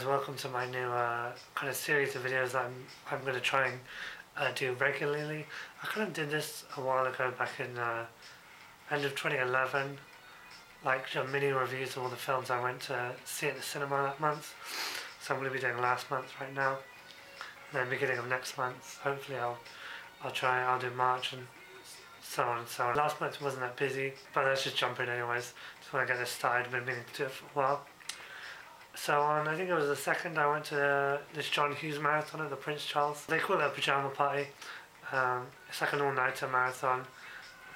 guys, welcome to my new kind of series of videos that I'm going to try and do regularly. I kind of did this a while ago back in end of 2011, like mini reviews of all the films I went to see at the cinema that month. So I'm going to be doing last month right now, and then beginning of next month, hopefully I'll do March and so on and so on. Last month wasn't that busy, but let's just jump in anyways. Just want to get this started. I've been meaning to do it for a while. So on, I think it was the 2nd, I went to this John Hughes marathon at the Prince Charles. They call it a pyjama party. It's like an all-nighter marathon.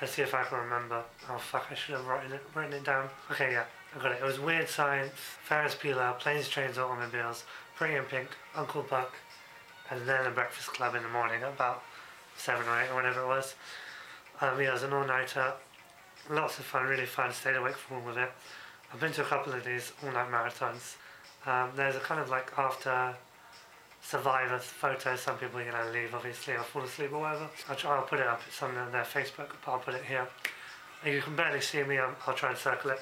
Let's see if I can remember. Oh fuck, I should have written it down. Okay, yeah, I got it. It was Weird Science, Ferris Bueller, Planes, Trains, Automobiles, Pretty in Pink, Uncle Buck, and then the Breakfast Club in the morning at about 7 or 8 or whatever it was. Yeah, it was an all-nighter. Lots of fun, really fun. Stayed awake for all of it. I've been to a couple of these all-night marathons. There's a kind of like after Survivor photos. Some people, leave obviously or fall asleep or whatever. I'll put it up. It's on their Facebook, but I'll put it here. You can barely see me. I'll try and circle it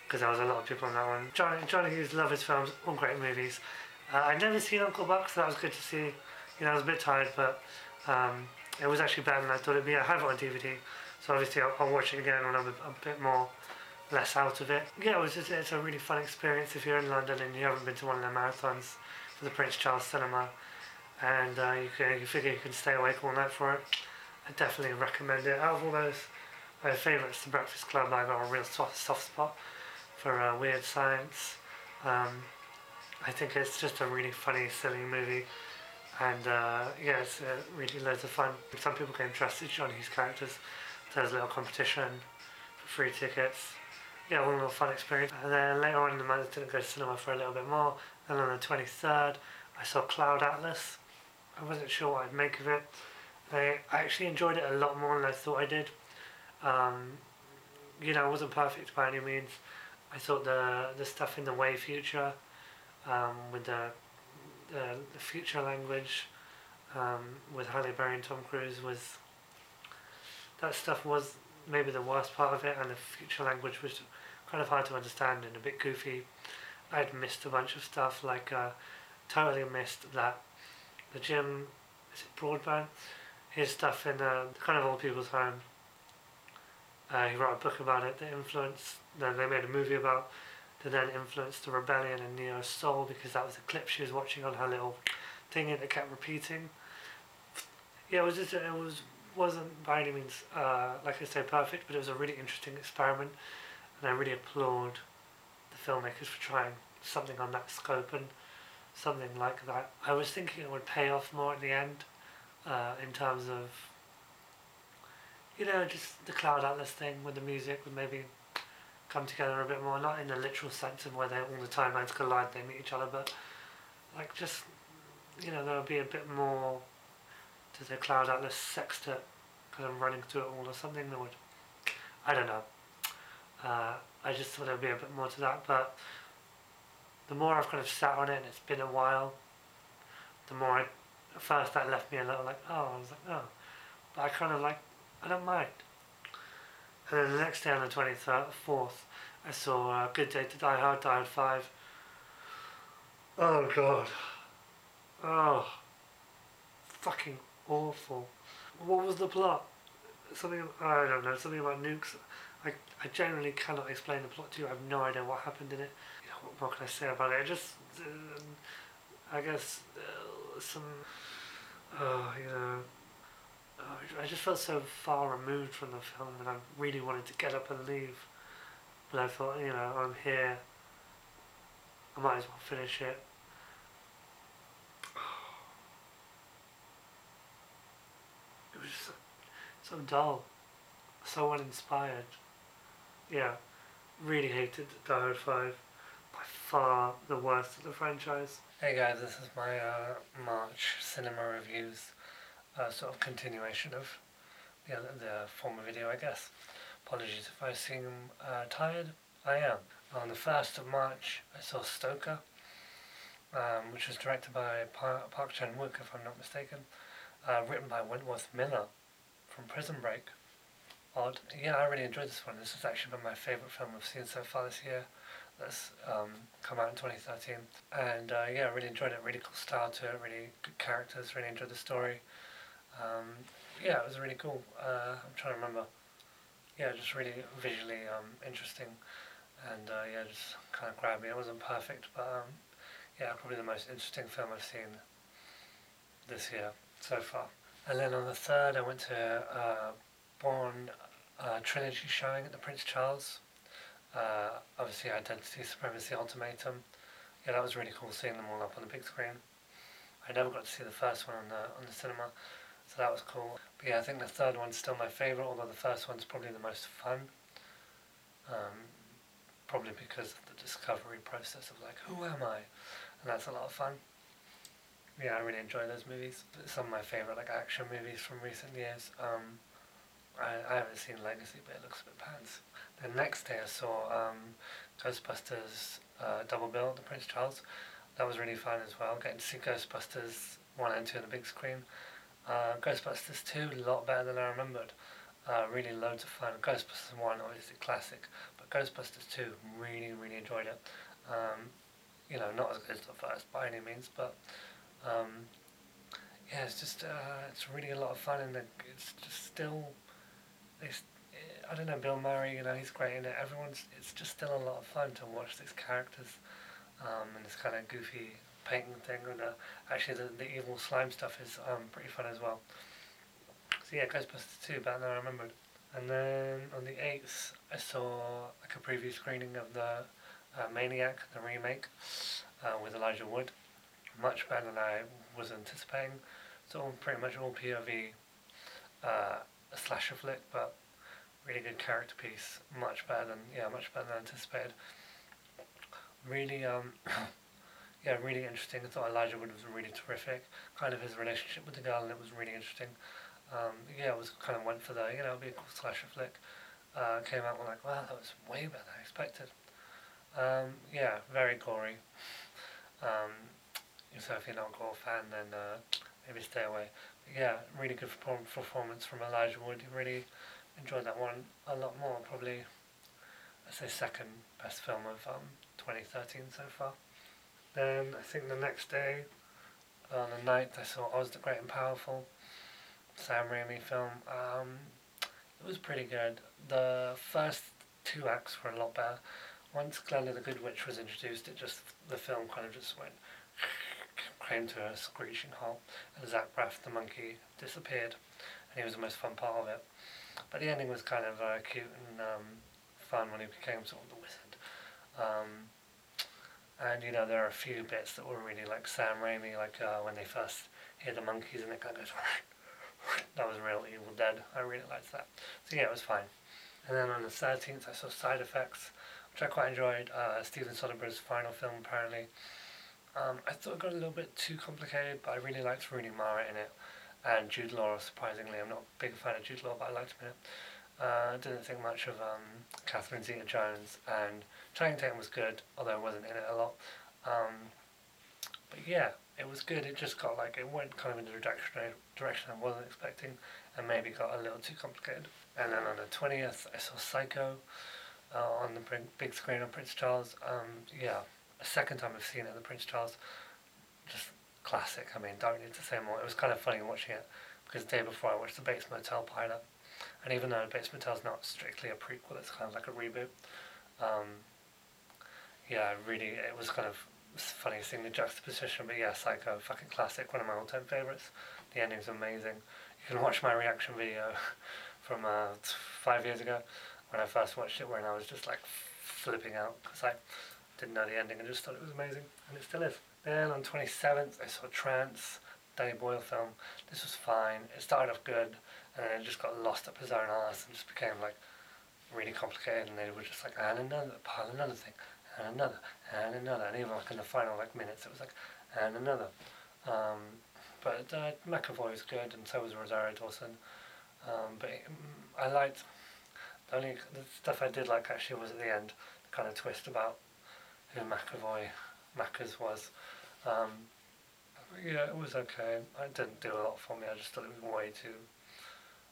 because there was a lot of people on that one. Johnny Hughes, love his films, all great movies. I'd never seen Uncle Buck, so that was good to see. I was a bit tired, but it was actually better than I thought it'd be. I have it on DVD, so obviously I'll watch it again when I'm a bit more less out of it. Yeah, it's a really fun experience if you're in London and you haven't been to one of their marathons for the Prince Charles Cinema, and you figure you can stay awake all night for it. I definitely recommend it. Out of all those, my favourites, The Breakfast Club, I got a real soft spot for Weird Science. I think it's just a really funny, silly movie, and it's really loads of fun. Some people get interested in John Hughes characters. There's a little competition for free tickets. Yeah, one little fun experience. And then later on in the month, I didn't go to cinema for a little bit more. Then on the 23rd, I saw Cloud Atlas. I wasn't sure what I'd make of it. I actually enjoyed it a lot more than I thought I did. It wasn't perfect by any means. I thought the stuff in the way future, with the future language, with Halle Berry and Tom Cruise, that stuff was maybe the worst part of it, and the future language was kind of hard to understand and a bit goofy. I'd missed a bunch of stuff, totally missed that the Jim, is it Broadbent? His stuff in the kind of old people's home. He wrote a book about it that influenced, then they made a movie about, that then influenced the rebellion in Neo's soul, because that was a clip she was watching on her little thingy that kept repeating. Yeah, wasn't by any means, like I say, perfect, but it was a really interesting experiment, and I really applaud the filmmakers for trying something on that scope and something like that. I was thinking it would pay off more at the end, in terms of, just the Cloud Atlas thing with the music would maybe come together a bit more, not in the literal sense of where all the timelines collide, they meet each other, but there would be a bit more to the Cloud Atlas sextet kind of running through it all, or something that would, I don't know. I just thought there would be a bit more to that, but the more I've kind of sat on it and it's been a while, the more at first that left me a little but I kind of I don't mind. And then the next day on the 24th, I saw Good Day to Die Hard, Die Hard 5. Oh god. Oh. Fucking awful. What was the plot? Something, I don't know, something about nukes. I genuinely cannot explain the plot to you. I have no idea what happened in it. What can I say about it? I guess I just felt so far removed from the film, and I really wanted to get up and leave. But I thought, I'm here, I might as well finish it. It was just so dull, so uninspired. Yeah, really hated Die Hard 5. By far the worst of the franchise. Hey guys, this is my March cinema reviews, sort of continuation of the former video, I guess. Apologies if I seem tired. I am. On the 1st of March, I saw Stoker, which was directed by Park Chan-wook, if I'm not mistaken, written by Wentworth Miller from Prison Break. Odd. Yeah, I really enjoyed this one. This has actually been my favourite film I've seen so far this year. that's come out in 2013. And yeah, I really enjoyed it. Really cool style to it. Really good characters. Really enjoyed the story. Yeah, it was really cool. I'm trying to remember. Yeah, just really visually interesting, and yeah, just kind of grabbed me. It wasn't perfect, but yeah, probably the most interesting film I've seen this year so far. And then on the third, I went to Bourne trilogy showing at the Prince Charles. Obviously, Identity, Supremacy, Ultimatum. Yeah, that was really cool seeing them all up on the big screen. I never got to see the first one on the cinema, so that was cool. But yeah, I think the third one's still my favourite, although the first one's probably the most fun. Um, Probably because of the discovery process of like, who am I? And that's a lot of fun. Yeah, I really enjoy those movies. Some of my favourite like action movies from recent years. I haven't seen Legacy, but it looks a bit pants. The next day I saw Ghostbusters Double Bill at the Prince Charles. That was really fun as well. Getting to see Ghostbusters 1 and 2 on the big screen. Ghostbusters 2, a lot better than I remembered. Really loads of fun. Ghostbusters 1, obviously classic, but Ghostbusters 2, really, really enjoyed it. Not as good as the first by any means, but yeah, it's just, it's really a lot of fun, and it's just still, it's, I don't know, Bill Murray, he's great in it. It's just still a lot of fun to watch these characters, and this kind of goofy painting thing, and actually the evil slime stuff is pretty fun as well. So yeah, Ghostbusters 2, better than I remembered. And then on the 8th, I saw like a preview screening of the Maniac, the remake, with Elijah Wood. Much better than I was anticipating. It's all pretty much all POV, a slasher flick, but really good character piece. Much better than anticipated. Really, yeah, really interesting. I thought Elijah Wood was really terrific. Kind of his relationship with the girl, and it was really interesting. Yeah, it was kind of went for the, it'd be a cool slasher flick. Came out and like, wow, that was way better than I expected. Yeah, very gory. So if you're not a gore fan, then maybe stay away. But yeah, really good performance from Elijah Wood. Really enjoyed that one a lot more. Probably, I'd say second best film of 2013 so far. Then I think the next day, on the 9th, I saw Oz the Great and Powerful, Sam Raimi film. It was pretty good. The first two acts were a lot better. Once Glenda the Good Witch was introduced, the film kind of just came to a screeching halt, and Zach Braff the monkey disappeared, and he was the most fun part of it. But the ending was kind of cute and fun when he became sort of the wizard. And there are a few bits that were really like Sam Raimi, like when they first hear the monkeys and it kind of goes. That was real Evil Dead. I really liked that. So yeah, it was fine. And then on the 13th, I saw Side Effects, which I quite enjoyed. Steven Soderbergh's final film, apparently. I thought it got a little bit too complicated, but I really liked Rooney Mara in it. And Jude Law, surprisingly. I'm not a big fan of Jude Law, but I liked him in it. Didn't think much of Catherine Zeta-Jones, and Channing Tatum was good, although I wasn't in it a lot. But yeah, it was good. It just got it went kind of in the direction I wasn't expecting, and maybe got a little too complicated. And then on the 20th, I saw Psycho on the big screen on Prince Charles. Yeah, a second time I've seen it at the Prince Charles. Just classic. I mean, don't need to say more. It was kind of funny watching it because the day before I watched the Bates Motel pilot, and even though Bates Motel's not strictly a prequel, it's kind of like a reboot. Yeah, really, it was kind of funny seeing the juxtaposition. But yeah, Psycho, fucking classic, one of my all-time favourites. The ending's amazing. You can watch my reaction video from 5 years ago when I first watched it, when I was just like flipping out because I didn't know the ending and just thought it was amazing, and it still is. Then on 27th, I saw Trance, Danny Boyle film. This was fine. It started off good, and then it just got lost up his own arse and just became like really complicated, and they were just like, and another thing, and another, and even like in the final minutes, it was like, and another. But McAvoy was good, and so was Rosario Dawson. But I liked, the stuff I did like actually was at the end, the kind of twist about who Macca's was. Yeah, it was okay. It didn't do a lot for me. I just thought it was way too.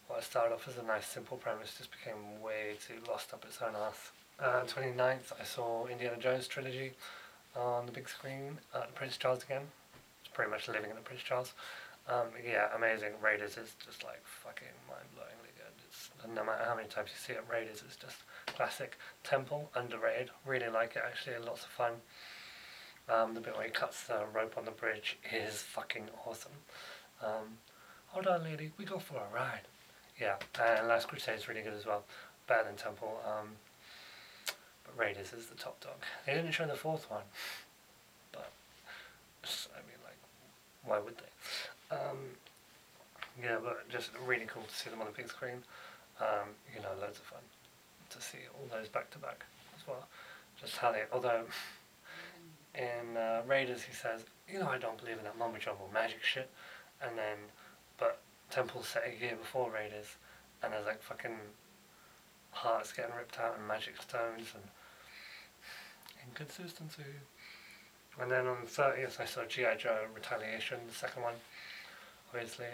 What started off as a nice simple premise just became way too lost up its own arse. 29th, I saw Indiana Jones trilogy on the big screen at Prince Charles again. It's pretty much living in the Prince Charles. Yeah, amazing. Raiders is just like fucking mind-blowingly good. It's no matter how many times you see it, Raiders is just classic. Temple, underrated. Really like it actually. Lots of fun. The bit where he cuts the rope on the bridge is fucking awesome. Hold on, lady. We go for a ride. Yeah, and Last Crusade is really good as well. Better than Temple. But Raiders is the top dog. They didn't show the fourth one, but I mean, like, why would they? Yeah, but just really cool to see them on the big screen. Loads of fun to see all those back to back as well. Just how they, although in Raiders he says, I don't believe in that mumbo jumbo magic shit, and then, but Temple's set a year before Raiders, and there's like fucking hearts getting ripped out and magic stones and inconsistency. And then on the 30th I saw G.I. Joe Retaliation, the second one, obviously,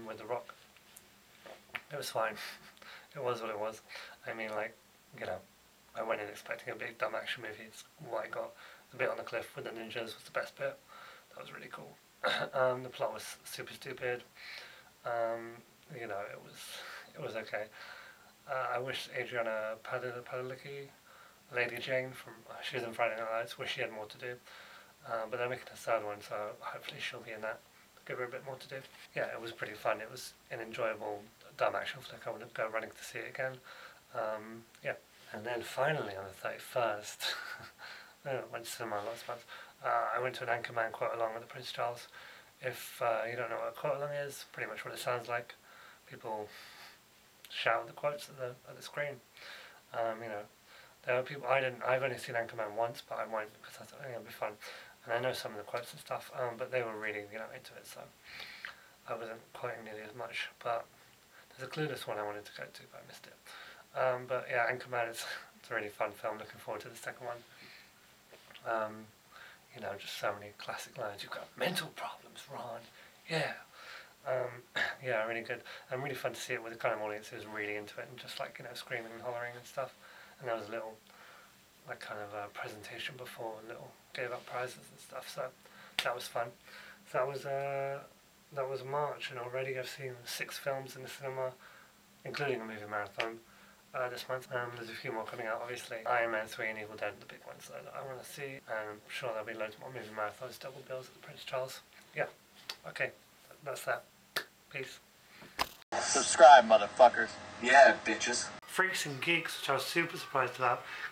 with The Rock. It was fine. It was what it was. I mean, like, I went in expecting a big dumb action movie. It's what I got. The bit on the cliff with the ninjas was the best bit. That was really cool. The plot was super stupid. It was okay. I wish Adriana Padalecki, Lady Jane she was in Friday Night Lights, wish she had more to do. But they're making a third one, so hopefully she'll be in that. Give her a bit more to do. Yeah, it was pretty fun. It was an enjoyable dumb action flick. I wouldn't go running to see it again. Yeah. And then finally on the 31st, I went to cinema last month. I went to an Anchorman quote along with the Prince Charles. If you don't know what a quote along is, pretty much what it sounds like. People shout the quotes at the screen. There are people I've only seen Anchorman once, but I went because I thought it'd be fun. And I know some of the quotes and stuff, but they were really into it, so I wasn't quoting nearly as much. But there's a Clueless one I wanted to go to, but I missed it. But yeah, Anchorman it's a really fun film. Looking forward to the second one. Just so many classic lines. You've got mental problems, Ron. Yeah. Yeah, really good. And really fun to see it with the kind of audience who's really into it and just like, screaming and hollering and stuff. And there was a little, like, kind of a presentation before, and little gave up prizes and stuff, so that was fun. So that was March, and already I've seen 6 films in the cinema, including a movie marathon. This month. There's a few more coming out, obviously. Iron Man 3 and Evil Dead, the big ones that I want to see. And I'm sure there'll be loads more movie marathons, double bills at the Prince Charles. Yeah, okay, that's that. Peace. Subscribe, motherfuckers. Yeah, bitches. Freaks and Geeks, which I was super surprised about,